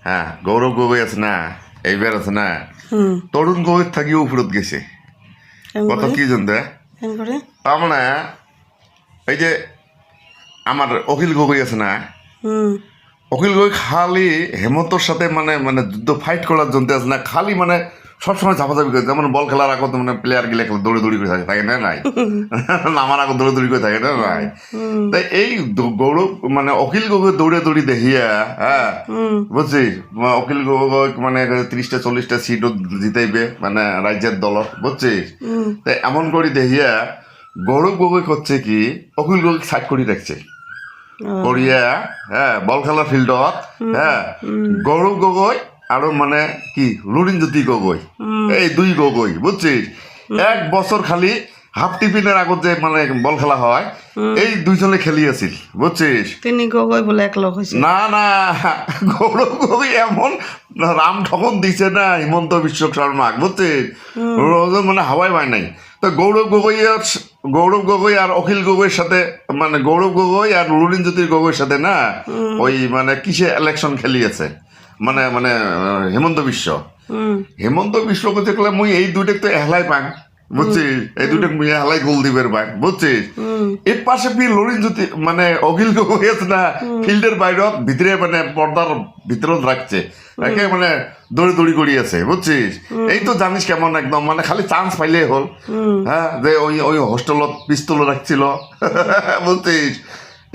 হ্যাঁ গৌরব গগৈ আছে না, এইবার আছে না তরুণ গগৈ থাকিও উপরত গেছে। কত কি জানতে তার মানে এই যে আমার অখিল গগৈ আছে না, অখিল গগৈ খালি হেমন্তর সাথে মানে মানে যুদ্ধ ফাইট করার জন্য আছে না, খালি মানে সবসময় ঝাপাঝাপি করে, যেমন বল খেলার আগত মানে প্লেয়ার গেলে দৌড়ে দৌড়ি করে থাকে না নাই আমার আগত দৌড়ে দৌড়ি করে থাকে না নাই। তাই এই গৌরব মানে অখিল গগৈ দৌড়ে দৌড়ি দেখিয়া, হ্যাঁ বুঝছিস, অখিল গগৈ মানে 30-40টা সিটও জিতাইবে মানে রাজ্যের দল, বুঝছিস। তাই এমন করে দেখিয়া গৌরব গগৈ করছে কি, অখিল গগৈ সাইড করে রাখছে করিয়া, হ্যাঁ বল খেলার ফিল্ডত, হ্যাঁ গৌরব গগৈ আর মানে কি লুরিনজ্যোতি গগৈ, এই দুই গগৈ বুঝছিস, 1 বছর খালি হাফ টিফিনের আগত যে মানে বল খেলা হয় এই দুইজনে খেলিয়াছিল, বুঝছিস। তিনি গগৈ বলে এক লগ হয়েছে না না, গৌরব গগৈ এমন রাম ঠকন দিছে না হিমন্ত বিশ্ব শর্মা, বুঝছিস, মানে হাওয়াই পায় নাই। তো গৌরব গগৈ আর অখিল গগৈর সাথে মানে গৌরব গগৈ আর লুরিনজ্যোতির গগৈর সাথে না ওই মানে কিসে ইলেকশন খেলিয়েছে মানে মানে হেমন্ত বিশ্ব করতে গেলে মুই এই দুইটা তো এহলাই পাং, বুঝছিস, এই দুইটা মুই এহলাই গোল দিবের পাং, বুঝছিস। এর পাশে লুরিনজ্যোতি মানে অখিল গগৈ আছে না ফিল্ডের বাইরত ভিতরে মানে পর্দার ভিতরত রাখছে, রাখে মানে দৌড়ি দৌড়ি করি আছে, বুঝছিস। এই তো জানিস কেমন একদম মানে খালি চান্স পাইলে হল, হ্যাঁ যে ওই ওই হোস্টেলত পিস্তল রাখছিল বুঝছিস,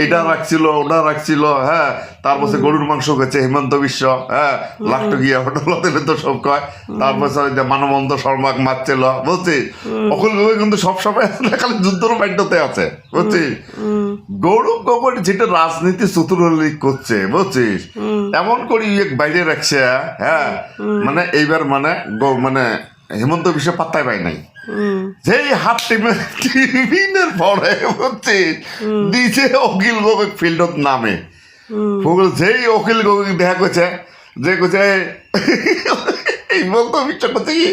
এটা রাখছিল ওটা রাখছিল, হ্যাঁ তারপর গরুর মাংস খেয়েছে হিমন্ত বিশ্ব, হ্যাঁ লাখটকিয়া হোটেল তো সব কয়, তারপর মানবন্ত শর্মাক মারছিল, বুঝছিস। অখিল গগৈ কিন্তু সবসময় খালি যুদ্ধর মাইন্ডতে আছে, বুঝছিস। গৌরব গগৈ যেটা রাজনীতি চতুরলি করছে, বুঝছিস, এমন করে বাইরে রাখছে, হ্যাঁ মানে এইবার মানে মানে হেমন্ত বিশ্ব পাত্তাই পায় নাই, যেই হাফ টিফিনের পরে বুঝছিস দিছে অখিল গগৈ ফিল্ডত নামে, যেই অখিল গগৈ দেখা করছে যে কছে হিমন্ত বিশ্ব করছে কি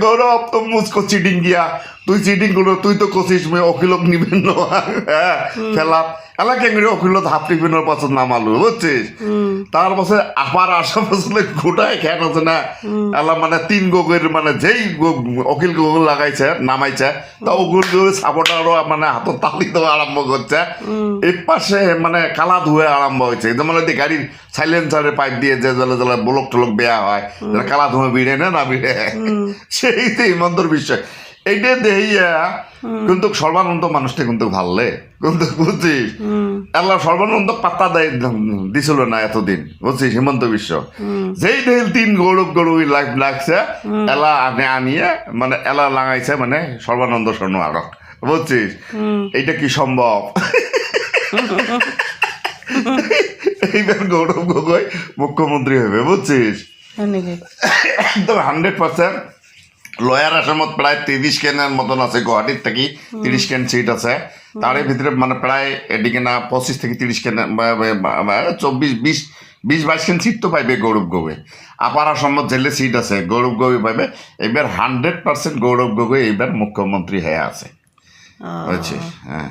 গৌরব তো মুঝকো চিটিং গিয়া, তুই চিটিং করলো, তুই তো কছিস মই অখিলক নিবেন হ্যাঁ খেলাত এলাকে অখিলত হাফ টিফিনের পাছত নামালো, বুঝছিস। তার পাশে আবার আশেপাশে গোটায় খেট আছে না এলা মানে 3 গগৈর মানে যেই অখিল গগৈ লাগাইছে নামাইছে তা অখিল গগৈ সাপোর্টারও মানে হাতত তালি দেওয়া আরম্ভ করছে, এর পাশে মানে কালা ধুয়ে আরম্ভ হয়েছে, যেমন গাড়ির সাইলেন্সারের পাইপ দিয়ে যে জ্বালা জ্বালা ব্লক টলক বেয়া হয়, কালা ধুয়ে বিড়ে না বিড়ে, সেইতে হিমন্তর বিষয় এইটা দেখিয়া কিন্তু সর্বানন্দ মানুষটা কিন্তু ভাললে কিন্তু, বুঝছিস, আল্লাহ সর্বানন্দ পাত্তা দেয় দিছিল না এতদিন, বুঝছিস। হিমন্ত বিশ্ব যেই দেখিল 3 গৌরব গগৈ লাগছে এলা আনিয়ে মানে এলা লাগাইছে মানে সর্বানন্দ শর্মা আরো, বুঝছিস। এইটা কি সম্ভব? এইবার গৌরব গগৈ মুখ্যমন্ত্রী হবে, বুঝছিস, একদম 100%। লয়ার আসামত প্রায় 30 কেনের মতন আছে, গুয়াহাটির থেকে 30 কেন সিট আছে, তার ভিতরে মানে প্রায় এদিকে না 25 থেকে 30 কেন 24-20-22 কেন সিট তো পাইবে গৌরব গগৈ। আপার আসামত জেলে সিট আছে গৌরব গগৈ পাইবে। এবার 100% গৌরব গগৈ এইবার মুখ্যমন্ত্রী হয়ে আছে, বুঝছিস। হ্যাঁ।